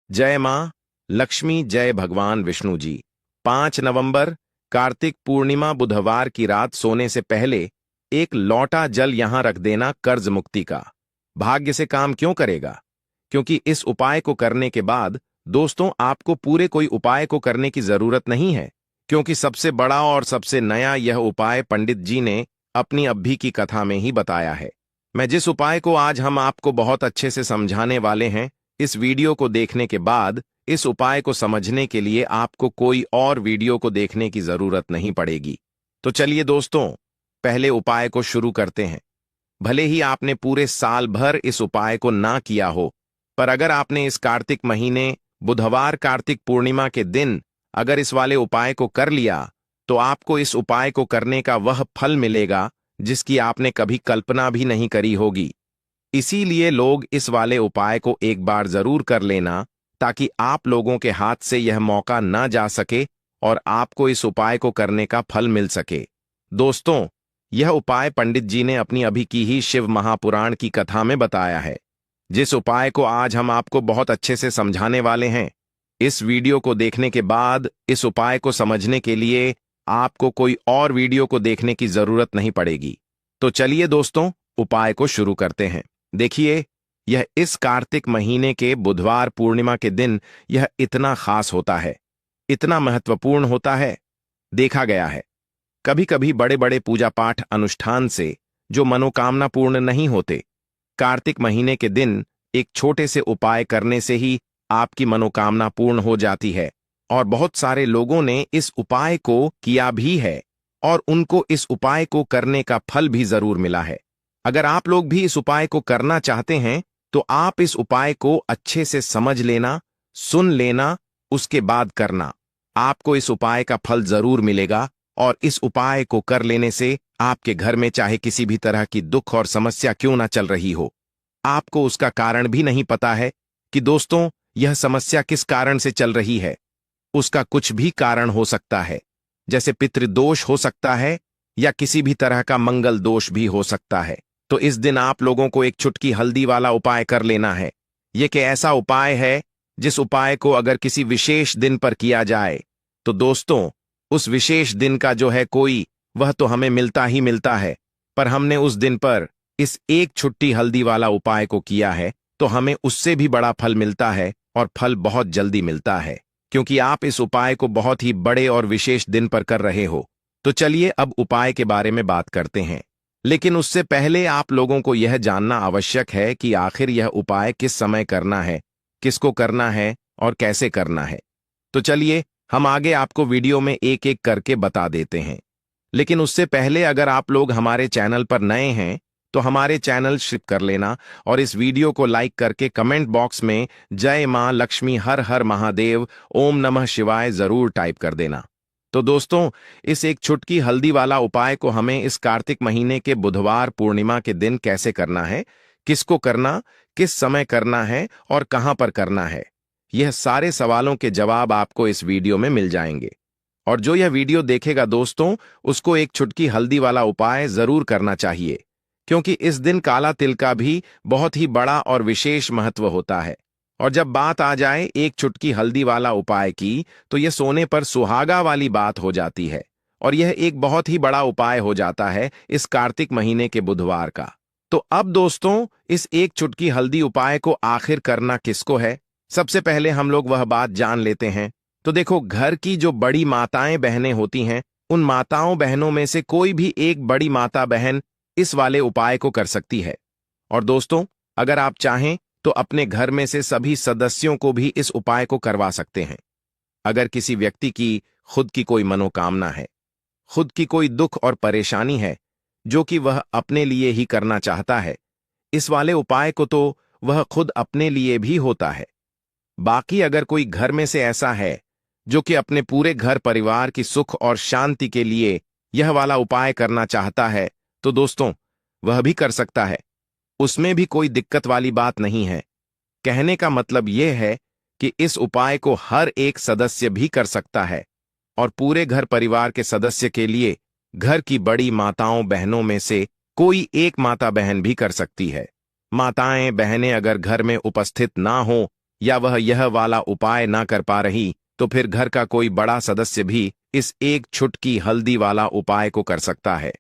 जय मां लक्ष्मी, जय भगवान विष्णु जी। 5 नवंबर कार्तिक पूर्णिमा बुधवार की रात सोने से पहले एक लौटा जल यहां रख देना कर्ज मुक्ति का भाग्य से काम क्यों करेगा। क्योंकि इस उपाय को करने के बाद दोस्तों आपको पूरे कोई उपाय को करने की जरूरत नहीं है, क्योंकि सबसे बड़ा और सबसे नया यह उपाय पंडित जी ने अपनी अभी की कथा में ही बताया है। मैं जिस उपाय को आज हम आपको बहुत अच्छे से समझाने वाले हैं, इस वीडियो को देखने के बाद इस उपाय को समझने के लिए आपको कोई और वीडियो को देखने की जरूरत नहीं पड़ेगी। तो चलिए दोस्तों, पहले उपाय को शुरू करते हैं। भले ही आपने पूरे साल भर इस उपाय को ना किया हो, पर अगर आपने इस कार्तिक महीने बुधवार कार्तिक पूर्णिमा के दिन अगर इस वाले उपाय को कर लिया, तो आपको इस उपाय को करने का वह फल मिलेगा जिसकी आपने कभी कल्पना भी नहीं करी होगी। इसीलिए लोग इस वाले उपाय को एक बार जरूर कर लेना, ताकि आप लोगों के हाथ से यह मौका ना जा सके और आपको इस उपाय को करने का फल मिल सके। दोस्तों, यह उपाय पंडित जी ने अपनी अभी की ही शिव महापुराण की कथा में बताया है, जिस उपाय को आज हम आपको बहुत अच्छे से समझाने वाले हैं। इस वीडियो को देखने के बाद इस उपाय को समझने के लिए आपको कोई और वीडियो को देखने की जरूरत नहीं पड़ेगी। तो चलिए दोस्तों, उपाय को शुरू करते हैं। देखिए, यह इस कार्तिक महीने के बुधवार पूर्णिमा के दिन यह इतना खास होता है, इतना महत्वपूर्ण होता है। देखा गया है कभी कभी बड़े बड़े पूजा पाठ अनुष्ठान से जो मनोकामना पूर्ण नहीं होते, कार्तिक महीने के दिन एक छोटे से उपाय करने से ही आपकी मनोकामना पूर्ण हो जाती है। और बहुत सारे लोगों ने इस उपाय को किया भी है और उनको इस उपाय को करने का फल भी जरूर मिला है। अगर आप लोग भी इस उपाय को करना चाहते हैं, तो आप इस उपाय को अच्छे से समझ लेना, सुन लेना, उसके बाद करना। आपको इस उपाय का फल जरूर मिलेगा और इस उपाय को कर लेने से आपके घर में चाहे किसी भी तरह की दुख और समस्या क्यों ना चल रही हो, आपको उसका कारण भी नहीं पता है कि दोस्तों यह समस्या किस कारण से चल रही है। उसका कुछ भी कारण हो सकता है, जैसे पितृदोष हो सकता है या किसी भी तरह का मंगल दोष भी हो सकता है। तो इस दिन आप लोगों को एक चुटकी हल्दी वाला उपाय कर लेना है। यह कि ऐसा उपाय है जिस उपाय को अगर किसी विशेष दिन पर किया जाए, तो दोस्तों उस विशेष दिन का जो है कोई वह तो हमें मिलता ही मिलता है, पर हमने उस दिन पर इस एक छुट्टी हल्दी वाला उपाय को किया है तो हमें उससे भी बड़ा फल मिलता है, और फल बहुत जल्दी मिलता है, क्योंकि आप इस उपाय को बहुत ही बड़े और विशेष दिन पर कर रहे हो। तो चलिए अब उपाय के बारे में बात करते हैं, लेकिन उससे पहले आप लोगों को यह जानना आवश्यक है कि आखिर यह उपाय किस समय करना है, किसको करना है और कैसे करना है। तो चलिए हम आगे आपको वीडियो में एक एक करके बता देते हैं। लेकिन उससे पहले अगर आप लोग हमारे चैनल पर नए हैं, तो हमारे चैनल सब्सक्राइब कर लेना और इस वीडियो को लाइक करके कमेंट बॉक्स में जय मां लक्ष्मी, हर हर महादेव, ओम नमः शिवाय जरूर टाइप कर देना। तो दोस्तों, इस एक चुटकी हल्दी वाला उपाय को हमें इस कार्तिक महीने के बुधवार पूर्णिमा के दिन कैसे करना है, किसको करना, किस समय करना है और कहां पर करना है, यह सारे सवालों के जवाब आपको इस वीडियो में मिल जाएंगे। और जो यह वीडियो देखेगा दोस्तों, उसको एक चुटकी हल्दी वाला उपाय जरूर करना चाहिए, क्योंकि इस दिन काला तिल का भी बहुत ही बड़ा और विशेष महत्व होता है। और जब बात आ जाए एक चुटकी हल्दी वाला उपाय की, तो यह सोने पर सुहागा वाली बात हो जाती है, और यह एक बहुत ही बड़ा उपाय हो जाता है इस कार्तिक महीने के बुधवार का। तो अब दोस्तों, इस एक चुटकी हल्दी उपाय को आखिर करना किसको है, सबसे पहले हम लोग वह बात जान लेते हैं। तो देखो, घर की जो बड़ी माताएं बहनें होती हैं, उन माताओं बहनों में से कोई भी एक बड़ी माता बहन इस वाले उपाय को कर सकती है। और दोस्तों, अगर आप चाहें तो अपने घर में से सभी सदस्यों को भी इस उपाय को करवा सकते हैं। अगर किसी व्यक्ति की खुद की कोई मनोकामना है, खुद की कोई दुख और परेशानी है जो कि वह अपने लिए ही करना चाहता है, इस वाले उपाय को तो वह खुद अपने लिए भी होता है। बाकी अगर कोई घर में से ऐसा है जो कि अपने पूरे घर परिवार की सुख और शांति के लिए यह वाला उपाय करना चाहता है, तो दोस्तों वह भी कर सकता है। उसमें भी कोई दिक्कत वाली बात नहीं है। कहने का मतलब यह है कि इस उपाय को हर एक सदस्य भी कर सकता है, और पूरे घर परिवार के सदस्य के लिए घर की बड़ी माताओं बहनों में से कोई एक माता बहन भी कर सकती है। माताएं बहनें अगर घर में उपस्थित ना हो या वह यह वाला उपाय ना कर पा रही, तो फिर घर का कोई बड़ा सदस्य भी इस एक छुटकी हल्दी वाला उपाय को कर सकता है।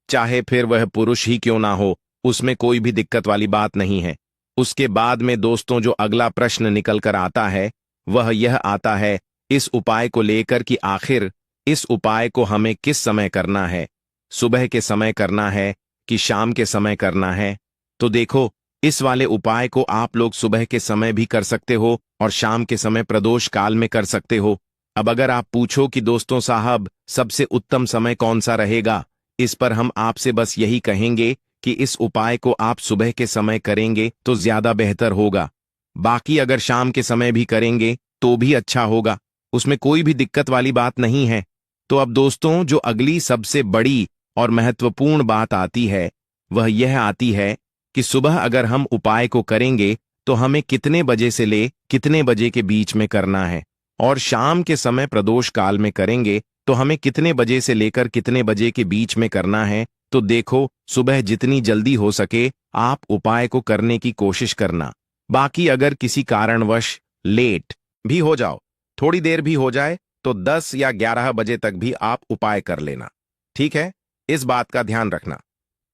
चाहे फिर वह पुरुष ही क्यों ना हो, उसमें कोई भी दिक्कत वाली बात नहीं है। उसके बाद में दोस्तों जो अगला प्रश्न निकल कर आता है वह यह आता है इस उपाय को लेकर कि आखिर इस उपाय को हमें किस समय करना है, सुबह के समय करना है कि शाम के समय करना है। तो देखो, इस वाले उपाय को आप लोग सुबह के समय भी कर सकते हो और शाम के समय प्रदोष काल में कर सकते हो। अब अगर आप पूछो कि दोस्तों साहब सबसे उत्तम समय कौन सा रहेगा, इस पर हम आपसे बस यही कहेंगे कि इस उपाय को आप सुबह के समय करेंगे तो ज्यादा बेहतर होगा। बाकी अगर शाम के समय भी करेंगे तो भी अच्छा होगा, उसमें कोई भी दिक्कत वाली बात नहीं है। तो अब दोस्तों जो अगली सबसे बड़ी और महत्वपूर्ण बात आती है वह यह आती है कि सुबह अगर हम उपाय को करेंगे तो हमें कितने बजे से ले कितने बजे के बीच में करना है, और शाम के समय प्रदोष काल में करेंगे तो हमें कितने बजे से लेकर कितने बजे के बीच में करना है। तो देखो, सुबह जितनी जल्दी हो सके आप उपाय को करने की कोशिश करना। बाकी अगर किसी कारणवश लेट भी हो जाओ, थोड़ी देर भी हो जाए, तो 10 या 11 बजे तक भी आप उपाय कर लेना। ठीक है, इस बात का ध्यान रखना।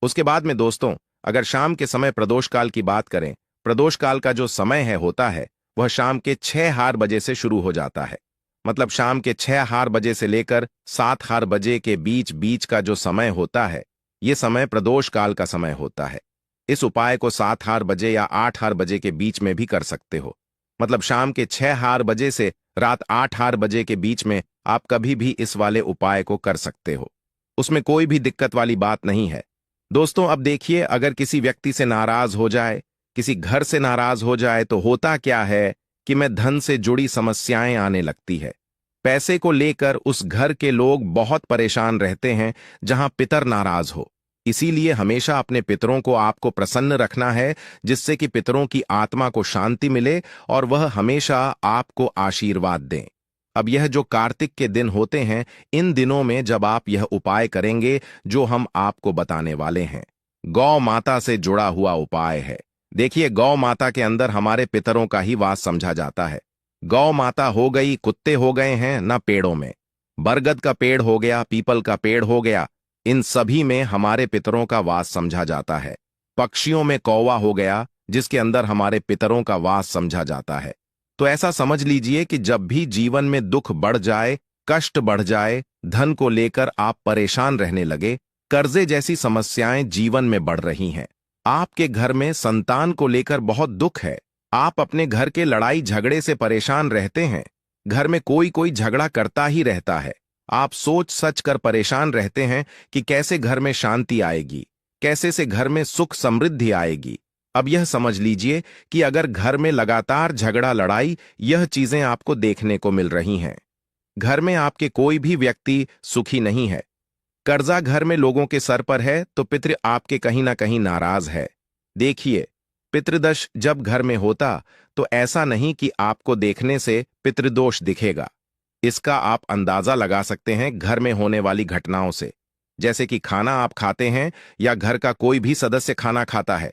उसके बाद में दोस्तों अगर शाम के समय प्रदोष काल की बात करें, प्रदोष काल का जो समय होता है वह शाम के 6 बजे से शुरू हो जाता है। मतलब शाम के 6 बजे से लेकर 7 बजे के बीच बीच का जो समय होता है, ये समय प्रदोष काल का समय होता है। इस उपाय को 7 बजे या 8 बजे के बीच में भी कर सकते हो। मतलब शाम के 6 बजे से रात 8 बजे के बीच में आप कभी भी इस वाले उपाय को कर सकते हो, उसमें कोई भी दिक्कत वाली बात नहीं है। दोस्तों अब देखिए, अगर किसी व्यक्ति से नाराज हो जाए, किसी घर से नाराज हो जाए, तो होता क्या है कि मैं धन से जुड़ी समस्याएं आने लगती है। पैसे को लेकर उस घर के लोग बहुत परेशान रहते हैं जहां पितर नाराज हो। इसीलिए हमेशा अपने पितरों को आपको प्रसन्न रखना है, जिससे कि पितरों की आत्मा को शांति मिले और वह हमेशा आपको आशीर्वाद दें। अब यह जो कार्तिक के दिन होते हैं, इन दिनों में जब आप यह उपाय करेंगे जो हम आपको बताने वाले हैं, गौ माता से जुड़ा हुआ उपाय है। देखिए, गौ माता के अंदर हमारे पितरों का ही वास समझा जाता है। गौ माता हो गई, कुत्ते हो गए हैं ना, पेड़ों में बरगद का पेड़ हो गया, पीपल का पेड़ हो गया, इन सभी में हमारे पितरों का वास समझा जाता है। पक्षियों में कौवा हो गया, जिसके अंदर हमारे पितरों का वास समझा जाता है। तो ऐसा समझ लीजिए कि जब भी जीवन में दुख बढ़ जाए, कष्ट बढ़ जाए, धन को लेकर आप परेशान रहने लगे, कर्जे जैसी समस्याएं जीवन में बढ़ रही हैं, आपके घर में संतान को लेकर बहुत दुख है, आप अपने घर के लड़ाई झगड़े से परेशान रहते हैं, घर में कोई कोई झगड़ा करता ही रहता है, आप सोच सच कर परेशान रहते हैं कि कैसे घर में शांति आएगी, कैसे से घर में सुख समृद्धि आएगी। अब यह समझ लीजिए कि अगर घर में लगातार झगड़ा लड़ाई यह चीजें आपको देखने को मिल रही हैं, घर में आपके कोई भी व्यक्ति सुखी नहीं है, कर्जा घर में लोगों के सर पर है, तो पितृ आपके कहीं ना कहीं नाराज है। देखिए, पितृदोष जब घर में होता तो ऐसा नहीं कि आपको देखने से पितृदोष दिखेगा। इसका आप अंदाजा लगा सकते हैं घर में होने वाली घटनाओं से। जैसे कि खाना आप खाते हैं या घर का कोई भी सदस्य खाना खाता है,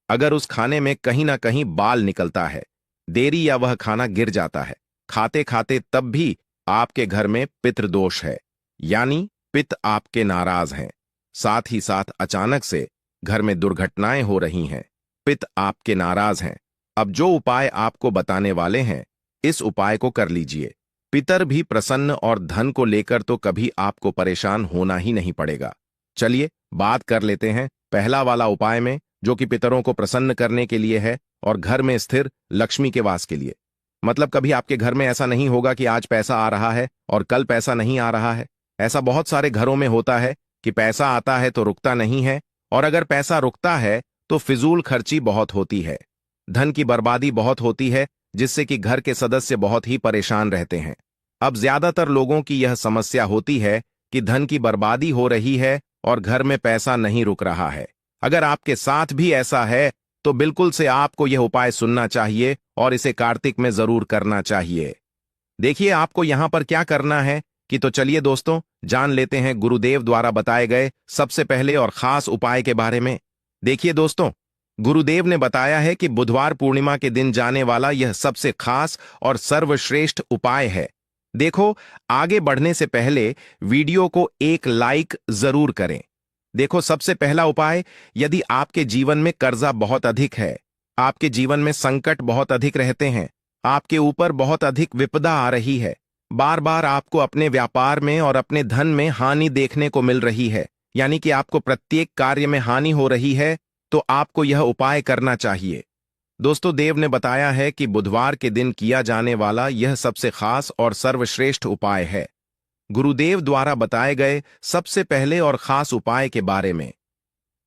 अगर उस खाने में कहीं ना कहीं बाल निकलता है, देरी या वह खाना गिर जाता है खाते खाते, तब भी आपके घर में पितृदोष है, यानी पित आपके नाराज हैं। साथ ही साथ अचानक से घर में दुर्घटनाएं हो रही हैं, पित आपके नाराज हैं। अब जो उपाय आपको बताने वाले हैं, इस उपाय को कर लीजिए। पितर भी प्रसन्न और धन को लेकर तो कभी आपको परेशान होना ही नहीं पड़ेगा। चलिए बात कर लेते हैं पहला वाला उपाय में, जो कि पितरों को प्रसन्न करने के लिए है और घर में स्थिर लक्ष्मी के वास के लिए। मतलब कभी आपके घर में ऐसा नहीं होगा कि आज पैसा आ रहा है और कल पैसा नहीं आ रहा है। ऐसा बहुत सारे घरों में होता है कि पैसा आता है तो रुकता नहीं है, और अगर पैसा रुकता है तो फिजूल खर्ची बहुत होती है, धन की बर्बादी बहुत होती है, जिससे कि घर के सदस्य बहुत ही परेशान रहते हैं। अब ज्यादातर लोगों की यह समस्या होती है कि धन की बर्बादी हो रही है और घर में पैसा नहीं रुक रहा है। अगर आपके साथ भी ऐसा है तो बिल्कुल से आपको यह उपाय सुनना चाहिए और इसे कार्तिक में जरूर करना चाहिए। देखिए आपको यहां पर क्या करना है कि तो चलिए दोस्तों जान लेते हैं गुरुदेव द्वारा बताए गए सबसे पहले और खास उपाय के बारे में। देखिए दोस्तों, गुरुदेव ने बताया है कि बुधवार पूर्णिमा के दिन जाने वाला यह सबसे खास और सर्वश्रेष्ठ उपाय है। देखो, आगे बढ़ने से पहले वीडियो को एक लाइक जरूर करें। देखो, सबसे पहला उपाय, यदि आपके जीवन में कर्जा बहुत अधिक है, आपके जीवन में संकट बहुत अधिक रहते हैं, आपके ऊपर बहुत अधिक विपदा आ रही है, बार बार आपको अपने व्यापार में और अपने धन में हानि देखने को मिल रही है, यानी कि आपको प्रत्येक कार्य में हानि हो रही है, तो आपको यह उपाय करना चाहिए। दोस्तों, देव ने बताया है कि बुधवार के दिन किया जाने वाला यह सबसे खास और सर्वश्रेष्ठ उपाय है। गुरुदेव द्वारा बताए गए सबसे पहले और खास उपाय के बारे में।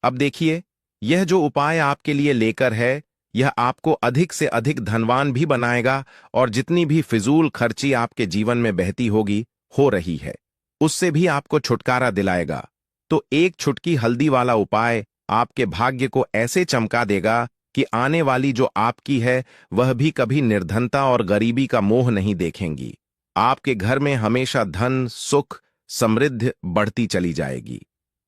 अब देखिए, यह जो उपाय आपके लिए लेकर है, यह आपको अधिक से अधिक धनवान भी बनाएगा और जितनी भी फिजूल खर्ची आपके जीवन में बहती होगी, हो रही है, उससे भी आपको छुटकारा दिलाएगा। तो एक छुटकी हल्दी वाला उपाय आपके भाग्य को ऐसे चमका देगा कि आने वाली जो आपकी है, वह भी कभी निर्धनता और गरीबी का मोह नहीं देखेंगी। आपके घर में हमेशा धन, सुख, समृद्धि बढ़ती चली जाएगी।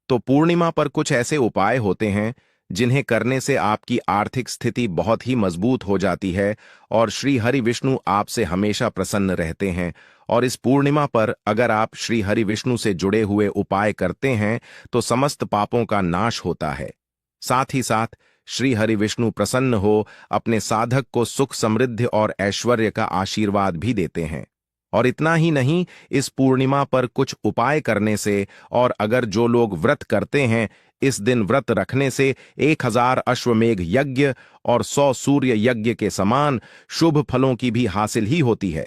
तो पूर्णिमा पर कुछ ऐसे उपाय होते हैं जिन्हें करने से आपकी आर्थिक स्थिति बहुत ही मजबूत हो जाती है और श्री हरि विष्णु आपसे हमेशा प्रसन्न रहते हैं। और इस पूर्णिमा पर अगर आप श्री हरि विष्णु से जुड़े हुए उपाय करते हैं तो समस्त पापों का नाश होता है। साथ ही साथ श्री हरि विष्णु प्रसन्न हो अपने साधक को सुख, समृद्धि और ऐश्वर्य का आशीर्वाद भी देते हैं। और इतना ही नहीं, इस पूर्णिमा पर कुछ उपाय करने से और अगर जो लोग व्रत करते हैं, इस दिन व्रत रखने से 1000 अश्वमेघ यज्ञ और 100 सूर्य यज्ञ के समान शुभ फलों की भी हासिल ही होती है।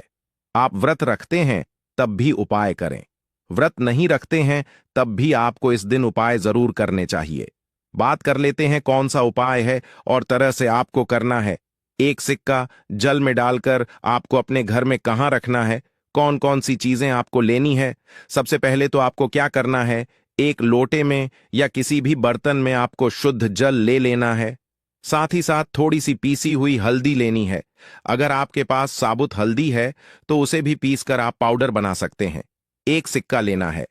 आप व्रत रखते हैं तब भी उपाय करें, व्रत नहीं रखते हैं तब भी आपको इस दिन उपाय जरूर करने चाहिए। बात कर लेते हैं कौन सा उपाय है और तरह से आपको करना है। एक सिक्का जल में डालकर आपको अपने घर में कहाँ रखना है, कौन कौन सी चीजें आपको लेनी है। सबसे पहले तो आपको क्या करना है, एक लोटे में या किसी भी बर्तन में आपको शुद्ध जल ले लेना है। साथ ही साथ थोड़ी सी पीसी हुई हल्दी लेनी है। अगर आपके पास साबुत हल्दी है तो उसे भी पीसकर आप पाउडर बना सकते हैं। एक सिक्का लेना है,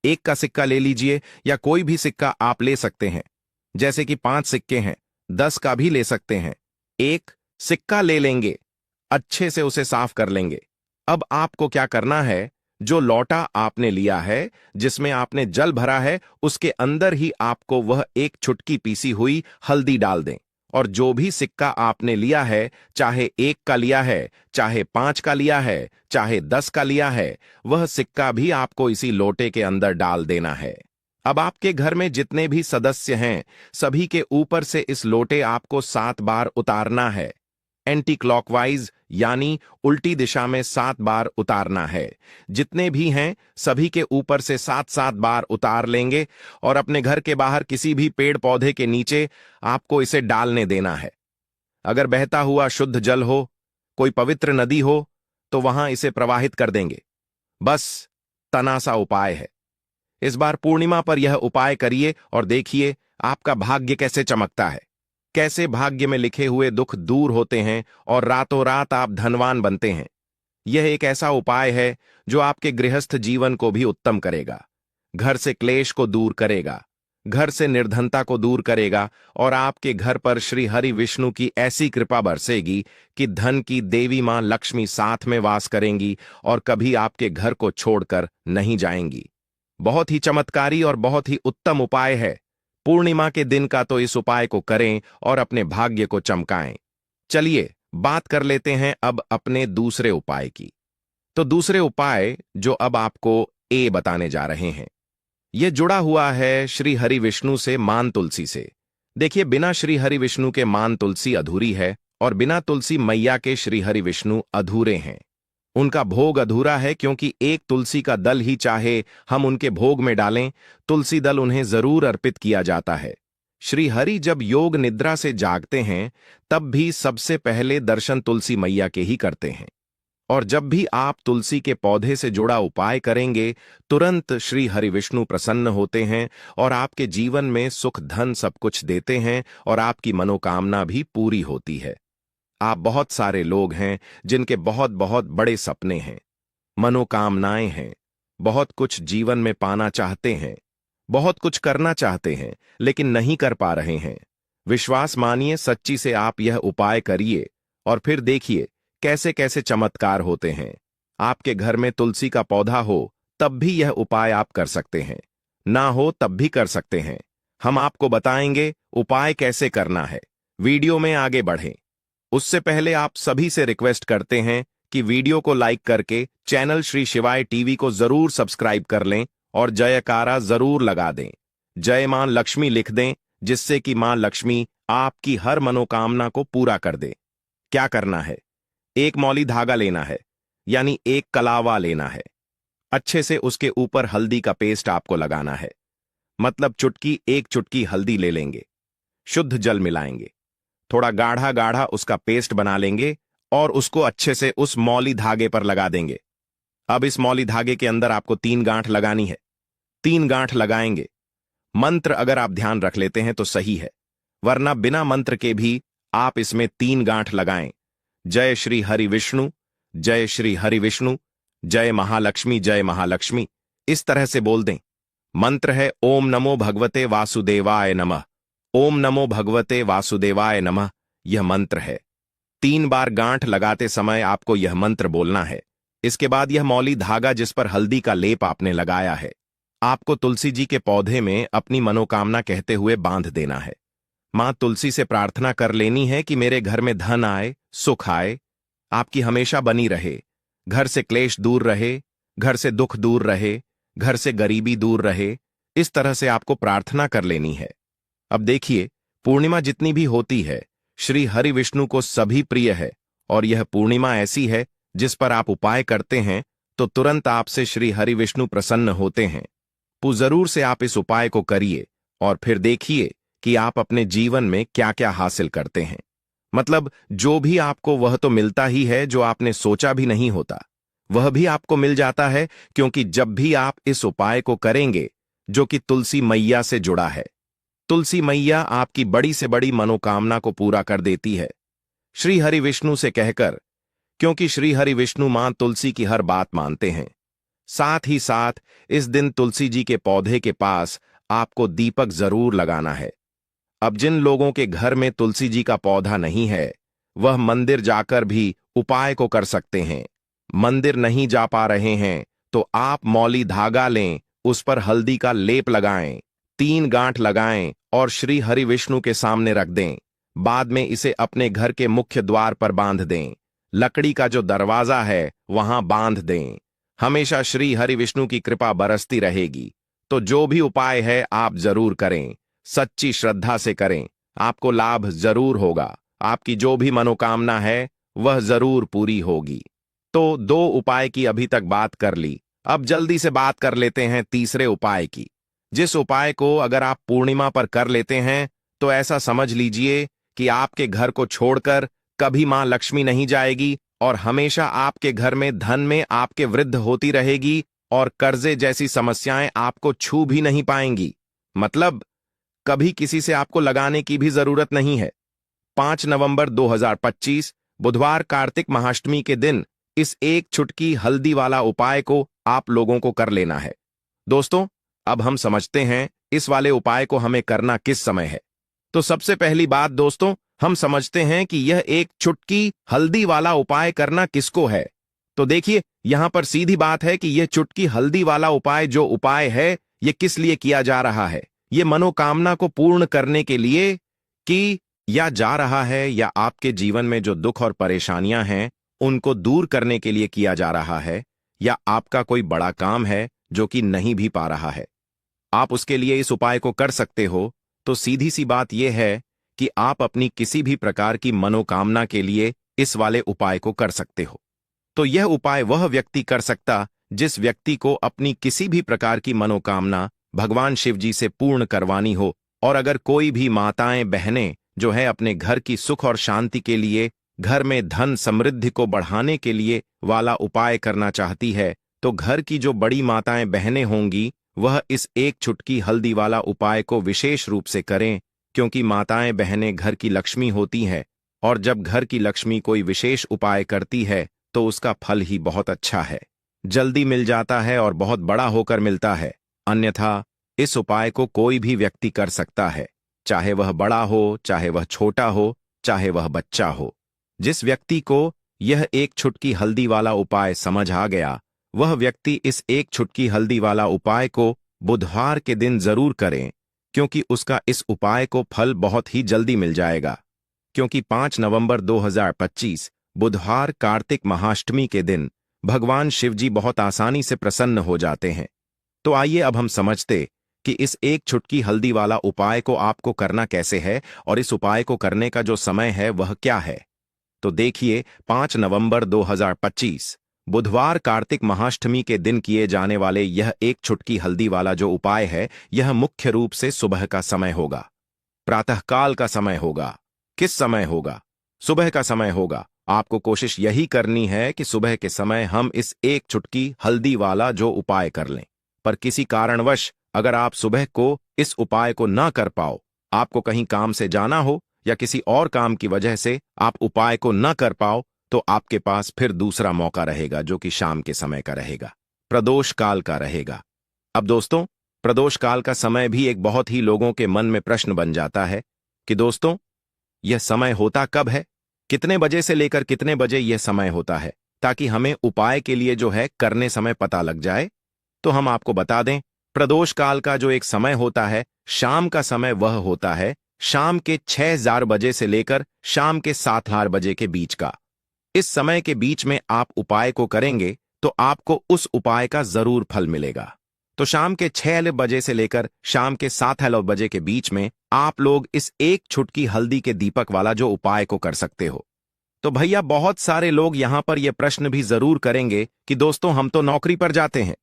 1 का सिक्का ले लीजिए या कोई भी सिक्का आप ले सकते हैं। जैसे कि 5 सिक्के हैं, 10 का भी ले सकते हैं। एक सिक्का ले लेंगे, अच्छे से उसे साफ कर लेंगे। अब आपको क्या करना है, जो लोटा आपने लिया है जिसमें आपने जल भरा है, उसके अंदर ही आपको वह एक चुटकी पीसी हुई हल्दी डाल दें। और जो भी सिक्का आपने लिया है, चाहे 1 का लिया है, चाहे 5 का लिया है, चाहे 10 का लिया है, वह सिक्का भी आपको इसी लोटे के अंदर डाल देना है। अब आपके घर में जितने भी सदस्य हैं, सभी के ऊपर से इस लोटे आपको 7 बार उतारना है। एंटी क्लॉकवाइज यानी उल्टी दिशा में 7 बार उतारना है। जितने भी हैं सभी के ऊपर से 7-7 बार उतार लेंगे और अपने घर के बाहर किसी भी पेड़ पौधे के नीचे आपको इसे डालने देना है। अगर बहता हुआ शुद्ध जल हो, कोई पवित्र नदी हो, तो वहां इसे प्रवाहित कर देंगे। बस तना सा उपाय है। इस बार पूर्णिमा पर यह उपाय करिए और देखिए आपका भाग्य कैसे चमकता है, कैसे भाग्य में लिखे हुए दुख दूर होते हैं और रातों रात आप धनवान बनते हैं। यह एक ऐसा उपाय है जो आपके गृहस्थ जीवन को भी उत्तम करेगा, घर से क्लेश को दूर करेगा, घर से निर्धनता को दूर करेगा और आपके घर पर श्री हरि विष्णु की ऐसी कृपा बरसेगी कि धन की देवी मां लक्ष्मी साथ में वास करेंगी और कभी आपके घर को छोड़कर नहीं जाएंगी। बहुत ही चमत्कारी और बहुत ही उत्तम उपाय है। पूर्णिमा के दिन का तो इस उपाय को करें और अपने भाग्य को चमकाएं। चलिए बात कर लेते हैं अब अपने दूसरे उपाय की। तो दूसरे उपाय जो अब आपको बताने जा रहे हैं, यह जुड़ा हुआ है श्री हरि विष्णु से मान तुलसी से। देखिए, बिना श्री हरि विष्णु के मान तुलसी अधूरी है और बिना तुलसी मैया के श्री हरि विष्णु अधूरे हैं। उनका भोग अधूरा है क्योंकि एक तुलसी का दल ही चाहे हम उनके भोग में डालें, तुलसी दल उन्हें जरूर अर्पित किया जाता है। श्री हरि जब योग निद्रा से जागते हैं तब भी सबसे पहले दर्शन तुलसी मैया के ही करते हैं। और जब भी आप तुलसी के पौधे से जुड़ा उपाय करेंगे, तुरंत श्री हरि विष्णु प्रसन्न होते हैं और आपके जीवन में सुख, धन सब कुछ देते हैं और आपकी मनोकामना भी पूरी होती है। आप बहुत सारे लोग हैं जिनके बहुत बहुत बड़े सपने हैं, मनोकामनाएं हैं, बहुत कुछ जीवन में पाना चाहते हैं, बहुत कुछ करना चाहते हैं लेकिन नहीं कर पा रहे हैं। विश्वास मानिए, सच्ची से आप यह उपाय करिए और फिर देखिए कैसे कैसे चमत्कार होते हैं। आपके घर में तुलसी का पौधा हो तब भी यह उपाय आप कर सकते हैं, ना हो तब भी कर सकते हैं। हम आपको बताएंगे उपाय कैसे करना है। वीडियो में आगे बढ़ें उससे पहले आप सभी से रिक्वेस्ट करते हैं कि वीडियो को लाइक करके चैनल श्री शिवाय टीवी को जरूर सब्सक्राइब कर लें और जयकारा जरूर लगा दें। जय मां लक्ष्मी लिख दें, जिससे कि मां लक्ष्मी आपकी हर मनोकामना को पूरा कर दे। क्या करना है? एक मौली धागा लेना है, यानी एक कलावा लेना है। अच्छे से उसके ऊपर हल्दी का पेस्ट आपको लगाना है, मतलब एक चुटकी हल्दी ले लेंगे, शुद्ध जल मिलाएंगे, थोड़ा गाढ़ा गाढ़ा उसका पेस्ट बना लेंगे और उसको अच्छे से उस मौली धागे पर लगा देंगे। अब इस मौली धागे के अंदर आपको 3 गांठ लगानी है। 3 गांठ लगाएंगे। मंत्र अगर आप ध्यान रख लेते हैं तो सही है, वरना बिना मंत्र के भी आप इसमें 3 गांठ लगाएं। जय श्री हरि विष्णु, जय श्री हरि विष्णु, जय महालक्ष्मी, जय महालक्ष्मी, इस तरह से बोल दें। मंत्र है ओम नमो भगवते वासुदेवाय नमः। ओम नमो भगवते वासुदेवाय नमः, यह मंत्र है। 3 बार गांठ लगाते समय आपको यह मंत्र बोलना है। इसके बाद यह मौली धागा जिस पर हल्दी का लेप आपने लगाया है, आपको तुलसी जी के पौधे में अपनी मनोकामना कहते हुए बांध देना है। मां तुलसी से प्रार्थना कर लेनी है कि मेरे घर में धन आए, सुख आए, आपकी हमेशा बनी रहे, घर से क्लेश दूर रहे, घर से दुख दूर रहे, घर से गरीबी दूर रहे। इस तरह से आपको प्रार्थना कर लेनी है। अब देखिए, पूर्णिमा जितनी भी होती है, श्री हरि विष्णु को सभी प्रिय है और यह पूर्णिमा ऐसी है जिस पर आप उपाय करते हैं तो तुरंत आपसे श्री हरि विष्णु प्रसन्न होते हैं। जरूर से आप इस उपाय को करिए और फिर देखिए कि आप अपने जीवन में क्या क्या हासिल करते हैं। मतलब जो भी आपको वह तो मिलता ही है, जो आपने सोचा भी नहीं होता वह भी आपको मिल जाता है, क्योंकि जब भी आप इस उपाय को करेंगे जो कि तुलसी मैया से जुड़ा है, तुलसी मैया आपकी बड़ी से बड़ी मनोकामना को पूरा कर देती है श्री हरि विष्णु से कहकर, क्योंकि श्री हरि विष्णु मां तुलसी की हर बात मानते हैं। साथ ही साथ इस दिन तुलसी जी के पौधे के पास आपको दीपक जरूर लगाना है। अब जिन लोगों के घर में तुलसी जी का पौधा नहीं है, वह मंदिर जाकर भी उपाय को कर सकते हैं। मंदिर नहीं जा पा रहे हैं तो आप मौली धागा लें, उस पर हल्दी का लेप लगाएं, 3 गांठ लगाएं और श्री हरि विष्णु के सामने रख दें। बाद में इसे अपने घर के मुख्य द्वार पर बांध दें। लकड़ी का जो दरवाजा है वहां बांध दें। हमेशा श्री हरि विष्णु की कृपा बरसती रहेगी। तो जो भी उपाय है आप जरूर करें, सच्ची श्रद्धा से करें, आपको लाभ जरूर होगा। आपकी जो भी मनोकामना है वह जरूर पूरी होगी। तो 2 उपाय की अभी तक बात कर ली, अब जल्दी से बात कर लेते हैं तीसरे उपाय की, जिस उपाय को अगर आप पूर्णिमा पर कर लेते हैं तो ऐसा समझ लीजिए कि आपके घर को छोड़कर कभी मां लक्ष्मी नहीं जाएगी और हमेशा आपके घर में धन में आपके वृद्धि होती रहेगी और कर्जे जैसी समस्याएं आपको छू भी नहीं पाएंगी। मतलब कभी किसी से आपको लगाने की भी जरूरत नहीं है। 5 नवंबर 2025 बुधवार कार्तिक महाअष्टमी के दिन इस एक चुटकी हल्दी वाला उपाय को आप लोगों को कर लेना है। दोस्तों, अब हम समझते हैं इस वाले उपाय को हमें करना किस समय है। तो सबसे पहली बात दोस्तों, हम समझते हैं कि यह एक चुटकी हल्दी वाला उपाय करना किसको है। तो देखिए, यहां पर सीधी बात है कि यह चुटकी हल्दी वाला उपाय जो उपाय है, यह किस लिए किया जा रहा है। यह मनोकामना को पूर्ण करने के लिए कि या जा रहा है, या आपके जीवन में जो दुख और परेशानियां हैं उनको दूर करने के लिए किया जा रहा है, या आपका कोई बड़ा काम है जो कि नहीं भी पा रहा है, आप उसके लिए इस उपाय को कर सकते हो। तो सीधी सी बात यह है कि आप अपनी किसी भी प्रकार की मनोकामना के लिए इस वाले उपाय को कर सकते हो। तो यह उपाय वह व्यक्ति कर सकता जिस व्यक्ति को अपनी किसी भी प्रकार की मनोकामना भगवान शिव जी से पूर्ण करवानी हो। और अगर कोई भी माताएं बहनें जो है अपने घर की सुख और शांति के लिए, घर में धन समृद्धि को बढ़ाने के लिए वाला उपाय करना चाहती है, तो घर की जो बड़ी माताएं बहनें होंगी वह इस एक चुटकी हल्दी वाला उपाय को विशेष रूप से करें, क्योंकि माताएं बहनें घर की लक्ष्मी होती हैं और जब घर की लक्ष्मी कोई विशेष उपाय करती है तो उसका फल ही बहुत अच्छा है, जल्दी मिल जाता है और बहुत बड़ा होकर मिलता है। अन्यथा इस उपाय को कोई भी व्यक्ति कर सकता है, चाहे वह बड़ा हो, चाहे वह छोटा हो, चाहे वह बच्चा हो। जिस व्यक्ति को यह एक चुटकी हल्दी वाला उपाय समझ आ गया, वह व्यक्ति इस एक चुटकी हल्दी वाला उपाय को बुधवार के दिन जरूर करें, क्योंकि उसका इस उपाय को फल बहुत ही जल्दी मिल जाएगा। क्योंकि 5 नवंबर 2025 बुधवार कार्तिक महाअष्टमी के दिन भगवान शिवजी बहुत आसानी से प्रसन्न हो जाते हैं। तो आइए अब हम समझते कि इस एक चुटकी हल्दी वाला उपाय को आपको करना कैसे है और इस उपाय को करने का जो समय है वह क्या है। तो देखिए, 5 नवंबर 2025 बुधवार कार्तिक महाअष्टमी के दिन किए जाने वाले यह एक चुटकी हल्दी वाला जो उपाय है, यह मुख्य रूप से सुबह का समय होगा, प्रातःकाल का समय होगा। किस समय होगा? सुबह का समय होगा। आपको कोशिश यही करनी है कि सुबह के समय हम इस एक चुटकी हल्दी वाला जो उपाय कर लें। पर किसी कारणवश अगर आप सुबह को इस उपाय को ना कर पाओ, आपको कहीं काम से जाना हो या किसी और काम की वजह से आप उपाय को न कर पाओ, तो आपके पास फिर दूसरा मौका रहेगा जो कि शाम के समय का रहेगा, प्रदोष काल का रहेगा। अब दोस्तों, प्रदोष काल का समय भी एक बहुत ही लोगों के मन में प्रश्न बन जाता है कि दोस्तों, यह समय होता कब है, कितने बजे से लेकर कितने बजे यह समय होता है, ताकि हमें उपाय के लिए जो है करने समय पता लग जाए। तो हम आपको बता दें, प्रदोष काल का जो एक समय होता है, शाम का समय, वह होता है शाम के 6:00 बजे से लेकर शाम के 7:00 बजे के बीच का। इस समय के बीच में आप उपाय को करेंगे तो आपको उस उपाय का जरूर फल मिलेगा। तो शाम के 6 बजे से लेकर शाम के 7 बजे के बीच में आप लोग इस एक चुटकी हल्दी के दीपक वाला जो उपाय को कर सकते हो। तो भैया, बहुत सारे लोग यहां पर यह प्रश्न भी जरूर करेंगे कि दोस्तों, हम तो नौकरी पर जाते हैं,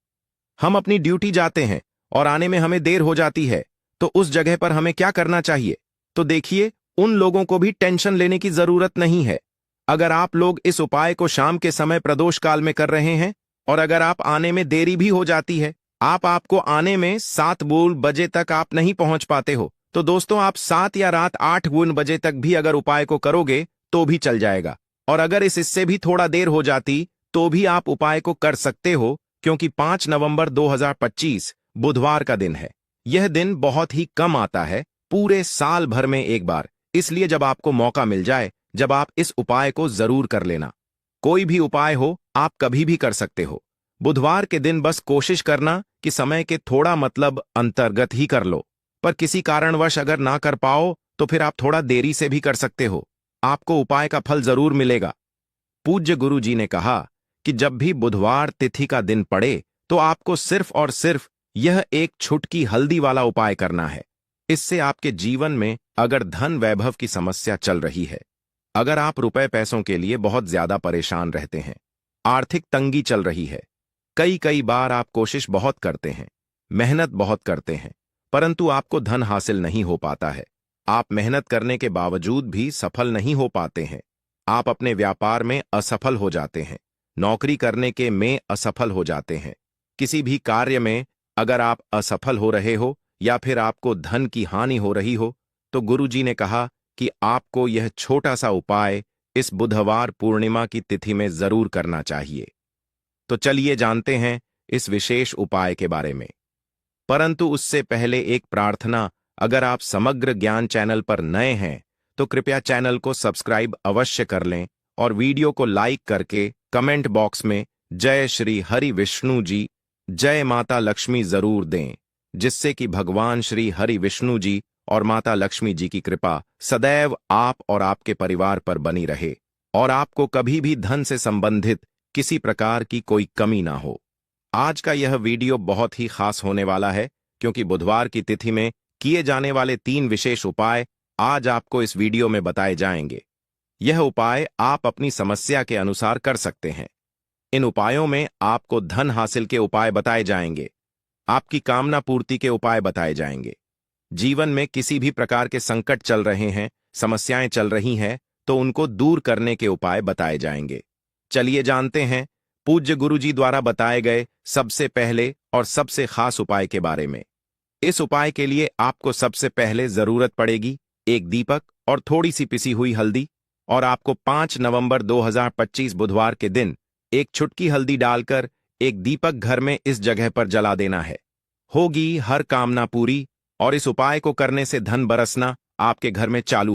हम अपनी ड्यूटी जाते हैं और आने में हमें देर हो जाती है, तो उस जगह पर हमें क्या करना चाहिए? तो देखिए, उन लोगों को भी टेंशन लेने की जरूरत नहीं है। अगर आप लोग इस उपाय को शाम के समय प्रदोष काल में कर रहे हैं और अगर आप आने में देरी भी हो जाती है, आपको आने में 7 बजे तक आप नहीं पहुंच पाते हो, तो दोस्तों आप 7 या रात 8 बजे तक भी अगर उपाय को करोगे तो भी चल जाएगा। और अगर इससे भी थोड़ा देर हो जाती तो भी आप उपाय को कर सकते हो, क्योंकि 5 नवंबर 2025 बुधवार का दिन है। यह दिन बहुत ही कम आता है, पूरे साल भर में एक बार। इसलिए जब आपको मौका मिल जाए, जब आप इस उपाय को जरूर कर लेना। कोई भी उपाय हो, आप कभी भी कर सकते हो। बुधवार के दिन बस कोशिश करना कि समय के थोड़ा मतलब अंतर्गत ही कर लो। पर किसी कारणवश अगर ना कर पाओ तो फिर आप थोड़ा देरी से भी कर सकते हो, आपको उपाय का फल जरूर मिलेगा। पूज्य गुरु जी ने कहा कि जब भी बुधवार तिथि का दिन पड़े तो आपको सिर्फ और सिर्फ यह एक चुटकी हल्दी वाला उपाय करना है। इससे आपके जीवन में अगर धन वैभव की समस्या चल रही है, अगर आप रुपए पैसों के लिए बहुत ज्यादा परेशान रहते हैं, आर्थिक तंगी चल रही है, कई बार आप कोशिश बहुत करते हैं, मेहनत बहुत करते हैं, परंतु आपको धन हासिल नहीं हो पाता है, आप मेहनत करने के बावजूद भी सफल नहीं हो पाते हैं, आप अपने व्यापार में असफल हो जाते हैं, नौकरी करने के में असफल हो जाते हैं, किसी भी कार्य में अगर आप असफल हो रहे हो या फिर आपको धन की हानि हो रही हो, तो गुरुजी ने कहा कि आपको यह छोटा सा उपाय इस बुधवार पूर्णिमा की तिथि में जरूर करना चाहिए। तो चलिए जानते हैं इस विशेष उपाय के बारे में। परंतु उससे पहले एक प्रार्थना, अगर आप समग्र ज्ञान चैनल पर नए हैं तो कृपया चैनल को सब्सक्राइब अवश्य कर लें और वीडियो को लाइक करके कमेंट बॉक्स में जय श्री हरि विष्णु जी, जय माता लक्ष्मी जरूर दें, जिससे कि भगवान श्री हरि विष्णु जी और माता लक्ष्मी जी की कृपा सदैव आप और आपके परिवार पर बनी रहे और आपको कभी भी धन से संबंधित किसी प्रकार की कोई कमी ना हो। आज का यह वीडियो बहुत ही खास होने वाला है, क्योंकि बुधवार की तिथि में किए जाने वाले 3 विशेष उपाय आज आपको इस वीडियो में बताए जाएंगे। यह उपाय आप अपनी समस्या के अनुसार कर सकते हैं। इन उपायों में आपको धन हासिल के उपाय बताए जाएंगे, आपकी कामना पूर्ति के उपाय बताए जाएंगे। जीवन में किसी भी प्रकार के संकट चल रहे हैं, समस्याएं चल रही हैं, तो उनको दूर करने के उपाय बताए जाएंगे। चलिए जानते हैं पूज्य गुरुजी द्वारा बताए गए सबसे पहले और सबसे खास उपाय के बारे में। इस उपाय के लिए आपको सबसे पहले जरूरत पड़ेगी एक दीपक और थोड़ी सी पिसी हुई हल्दी, और आपको 5 नवंबर 2025 बुधवार के दिन एक चुटकी हल्दी डालकर एक दीपक घर में इस जगह पर जला देना है। होगी हर कामना पूरी, और इस उपाय को करने से धन बरसना आपके घर में चालू